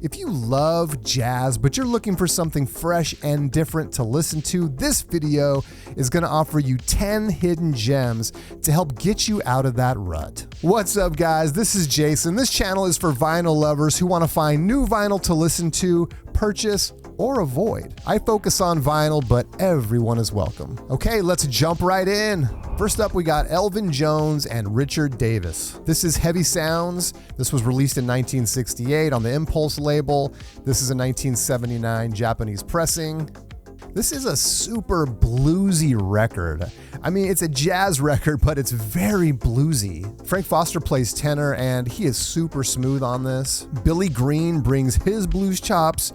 If you love jazz, but you're looking for something fresh and different to listen to, this video is going to offer you 10 hidden gems to help get you out of that rut. What's up, guys? This is Jason. This channel is for vinyl lovers who want to find new vinyl to listen to, purchase, or avoid. I focus on vinyl, but everyone is welcome. Okay, let's jump right in. First up, we got Elvin Jones and Richard Davis. This is Heavy Sounds. This was released in 1968 on the Impulse label. This is a 1979 Japanese pressing. This is a super bluesy record. I mean, it's a jazz record, but it's very bluesy. Frank Foster plays tenor, and he is super smooth on this. Billy Green brings his blues chops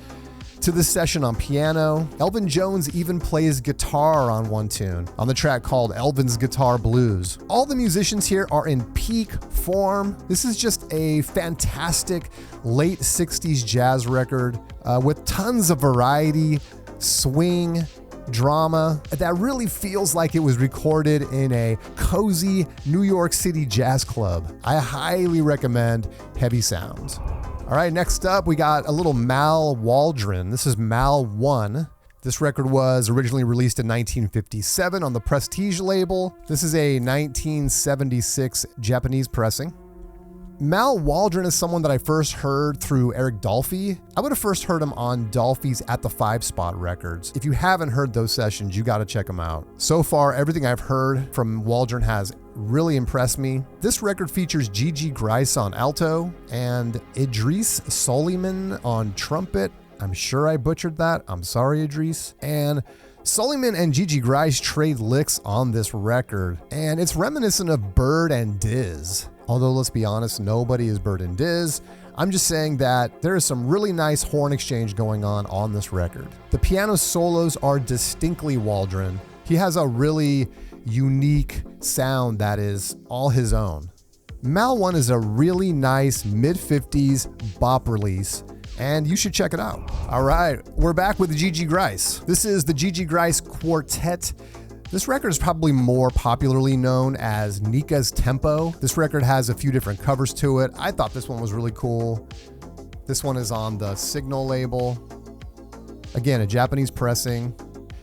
to this session on piano. Elvin Jones even plays guitar on one tune, on the track called Elvin's Guitar Blues. All the musicians here are in peak form. This is just a fantastic late 60s jazz record with tons of variety, swing, drama, that really feels like it was recorded in a cozy New York City jazz club. I highly recommend Heavy Sounds. All right, next up, we got a little Mal Waldron. This is Mal 1. This record was originally released in 1957 on the Prestige label. This is a 1976 Japanese pressing. Mal Waldron is someone that I first heard through Eric Dolphy. I would have first heard him on Dolphy's At the 5 Spot records. If you haven't heard those sessions, you got to check them out. So far, everything I've heard from Waldron has really impressed me. This record features Gigi Grice on alto and Idris Soliman on trumpet. I'm sure I butchered that. I'm sorry, Idris. And Soliman and Gigi Grice trade licks on this record, and it's reminiscent of Bird and Diz. Although, let's be honest, nobody is Bird and Diz. I'm just saying that there is some really nice horn exchange going on this record. The piano solos are distinctly Waldron. He has a really unique sound that is all his own. Mal 1 is a really nice mid-50s bop release, and you should check it out. All right, we're back with Gigi Grice. This is the Gigi Grice Quartet. This record is probably more popularly known as Nika's Tempo. This record has a few different covers to it. I thought this one was really cool. This one is on the Signal label. Again, a Japanese pressing.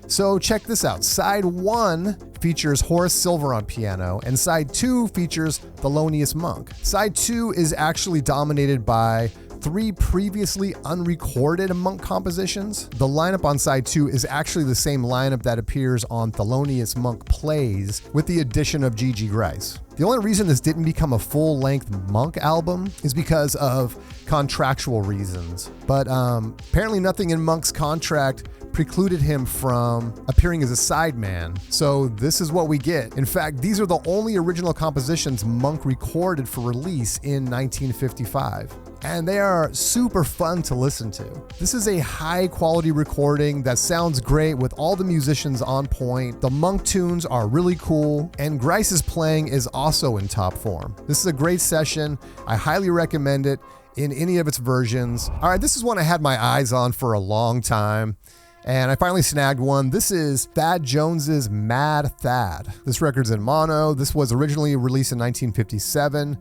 So check this out. Side 1 features Horace Silver on piano, and side 2 features Thelonious Monk. Side 2 is actually dominated by 3 previously unrecorded Monk compositions. The lineup on side 2 is actually the same lineup that appears on Thelonious Monk Plays, with the addition of Gigi Grice. The only reason this didn't become a full-length Monk album is because of contractual reasons. But apparently nothing in Monk's contract precluded him from appearing as a sideman. So this is what we get. In fact, these are the only original compositions Monk recorded for release in 1955. And they are super fun to listen to. This is a high quality recording that sounds great with all the musicians on point. The Monk tunes are really cool, and Grice's playing is also in top form. This is a great session. I highly recommend it in any of its versions. All right, this is one I had my eyes on for a long time, and I finally snagged one. This is Thad Jones's Mad Thad. This record's in mono. This was originally released in 1957.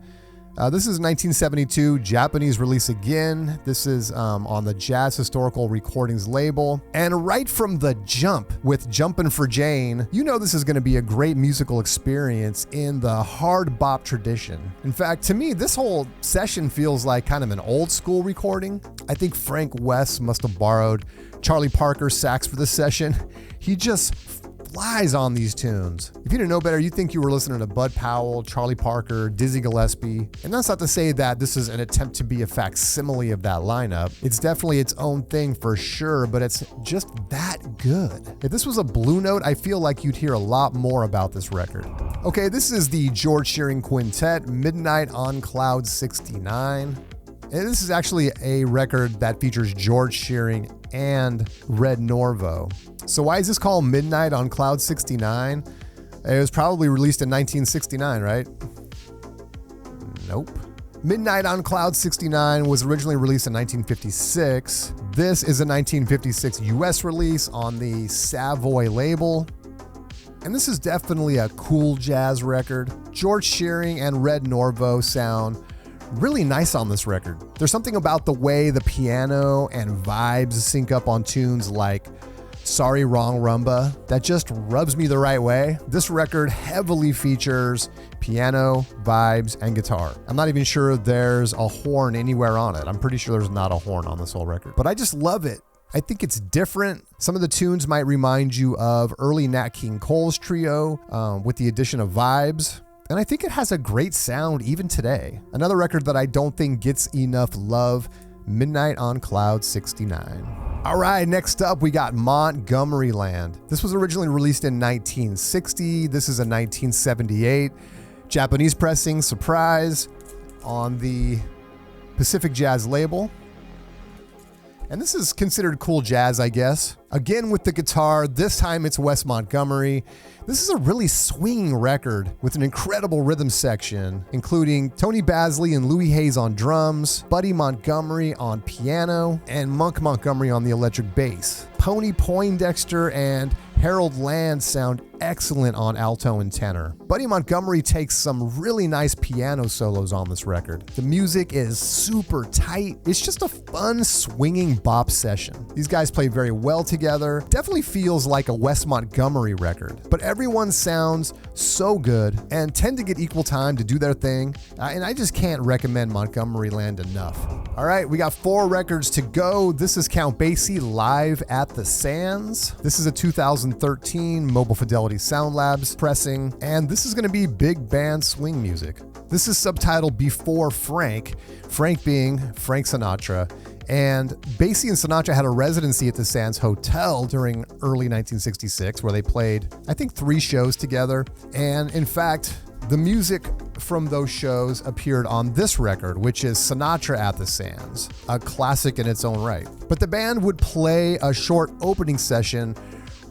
This is 1972 Japanese release again. This is on the Jazz Historical Recordings label. And right from the jump with Jumpin' for Jane, you know this is going to be a great musical experience in the hard bop tradition. In fact, to me, this whole session feels like kind of an old school recording. I think Frank West must have borrowed Charlie Parker's sax for this session. He just flies on these tunes. If you didn't know better, you'd think you were listening to Bud Powell, Charlie Parker, Dizzy Gillespie. And that's not to say that this is an attempt to be a facsimile of that lineup. It's definitely its own thing for sure, but it's just that good. If this was a Blue Note, I feel like you'd hear a lot more about this record. Okay, this is the George Shearing Quintet, Midnight on Cloud 69. And this is actually a record that features George Shearing and Red Norvo. So why is this called Midnight on Cloud 69? It was probably released in 1969, right? Nope. Midnight on Cloud 69 was originally released in 1956. This is a 1956 US release on the Savoy label. And this is definitely a cool jazz record. George Shearing and Red Norvo sound really nice on this record. There's something about the way the piano and vibes sync up on tunes like Sorry Wrong Rumba that just rubs me the right way. This record heavily features piano, vibes, and guitar. I'm not even sure there's a horn anywhere on it. I'm pretty sure there's not a horn on this whole record, but I just love it. I think it's different. Some of the tunes might remind you of early Nat King Cole's trio with the addition of vibes. And I think it has a great sound even today. Another record that I don't think gets enough love, Midnight on Cloud 69. All right, next up we got Montgomery Land. This was originally released in 1960. This is a 1978 Japanese pressing, surprise, on the Pacific Jazz label. And this is considered cool jazz, I guess. Again with the guitar, this time it's Wes Montgomery. This is a really swinging record with an incredible rhythm section, including Tony Basie and Louis Hayes on drums, Buddy Montgomery on piano, and Monk Montgomery on the electric bass. Pony Poindexter and Harold Land sound excellent on alto and tenor. Buddy Montgomery takes some really nice piano solos on this record. The music is super tight. It's just a fun swinging bop session. These guys play very well together. Definitely feels like a Wes Montgomery record, but everyone sounds so good and tend to get equal time to do their thing. And I just can't recommend Montgomery Land enough. All right, we got 4 records to go. This is Count Basie live at the Sands. This is a 2013 Mobile Fidelity Sound Labs pressing, and this is going to be big band swing music. This is subtitled Before Frank, Frank being Frank Sinatra. And Basie and Sinatra had a residency at the Sands Hotel during early 1966 where they played, I think, 3 shows together. And in fact, the music from those shows appeared on this record, which is Sinatra at the Sands, a classic in its own right. But the band would play a short opening session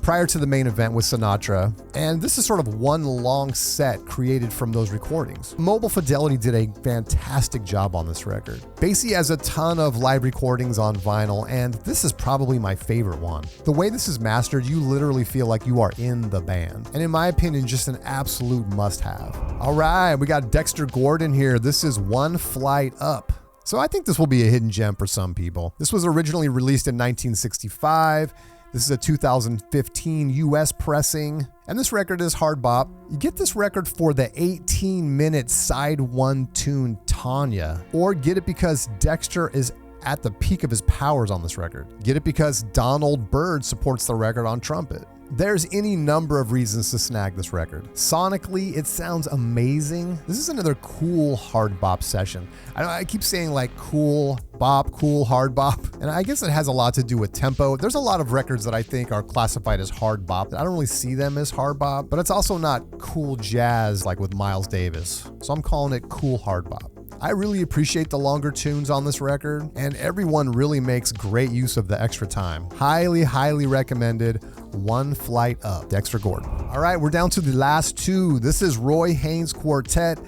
prior to the main event with Sinatra, and this is sort of one long set created from those recordings. Mobile Fidelity did a fantastic job on this record. Basie has a ton of live recordings on vinyl, and this is probably my favorite one. The way this is mastered, you literally feel like you are in the band, and in my opinion, just an absolute must-have. All right, we got Dexter Gordon here. This is One Flight Up. So I think this will be a hidden gem for some people. This was originally released in 1965. This is a 2015 US pressing, and this record is hard bop. You get this record for the 18-minute side 1 tune Tanya, or get it because Dexter is at the peak of his powers on this record. Get it because Donald Byrd supports the record on trumpet. There's any number of reasons to snag this record. Sonically, it sounds amazing. This is another cool hard bop session. I keep saying like cool bop, cool hard bop, and I guess it has a lot to do with tempo. There's a lot of records that I think are classified as hard bop. I don't really see them as hard bop, but it's also not cool jazz like with Miles Davis. So I'm calling it cool hard bop. I really appreciate the longer tunes on this record, and everyone really makes great use of the extra time. Highly, highly recommended. One Flight Up, Dexter Gordon. All right, we're down to the last 2. This is Roy Haynes Quartet,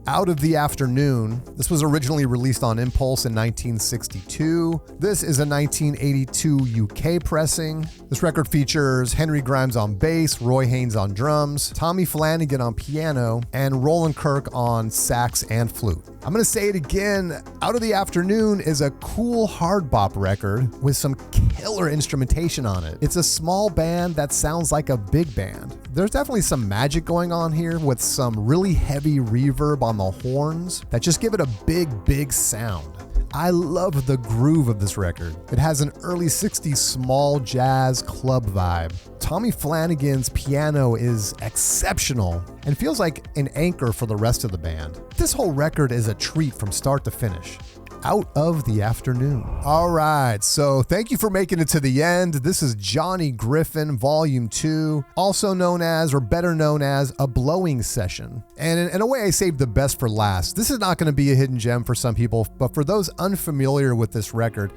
Out of the Afternoon. This was originally released on Impulse in 1962. This is a 1982 UK pressing. This record features Henry Grimes on bass, Roy Haynes on drums, Tommy Flanagan on piano, and Roland Kirk on sax and flute. I'm going to say it again. Out of the Afternoon is a cool hard bop record with some killer instrumentation on it. It's a small band that sounds like a big band. There's definitely some magic going on here with some really heavy reverb on the horns that just give it a big sound. I love the groove of this record. It has an early 60s small jazz club vibe. Tommy Flanagan's piano is exceptional and feels like an anchor for the rest of the band. This whole record is a treat from start to finish. Out of the Afternoon. All right, so thank you for making it to the end. This is Johnny Griffin, Volume 2, also known as, or better known as, a blowing session. And in a way, I saved the best for last. This is not going to be a hidden gem for some people, but for those unfamiliar with this record,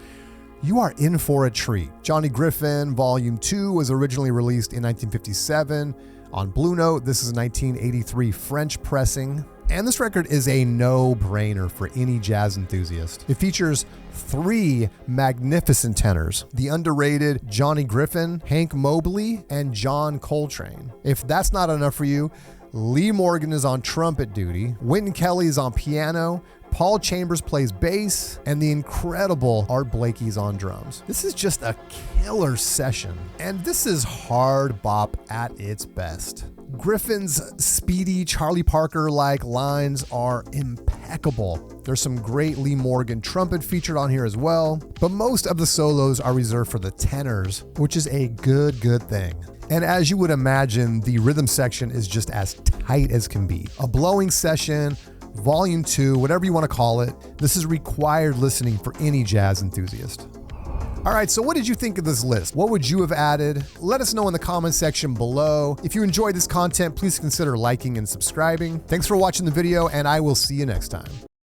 you are in for a treat. Johnny Griffin, Volume 2 was originally released in 1957 on Blue Note. This is a 1983 French pressing. And this record is a no-brainer for any jazz enthusiast. It features 3 magnificent tenors: the underrated Johnny Griffin, Hank Mobley, and John Coltrane. If that's not enough for you, Lee Morgan is on trumpet duty, Wynton Kelly is on piano, Paul Chambers plays bass, and the incredible Art Blakey's on drums. This is just a killer session, and this is hard bop at its best. Griffin's speedy Charlie Parker-like lines are impeccable. There's some great Lee Morgan trumpet featured on here as well, but most of the solos are reserved for the tenors, which is a good thing. And as you would imagine, the rhythm section is just as tight as can be. A blowing session, volume 2, whatever you want to call it, this is required listening for any jazz enthusiast. All right, so what did you think of this list? What would you have added? Let us know in the comment section below. If you enjoyed this content, please consider liking and subscribing. Thanks for watching the video, and I will see you next time.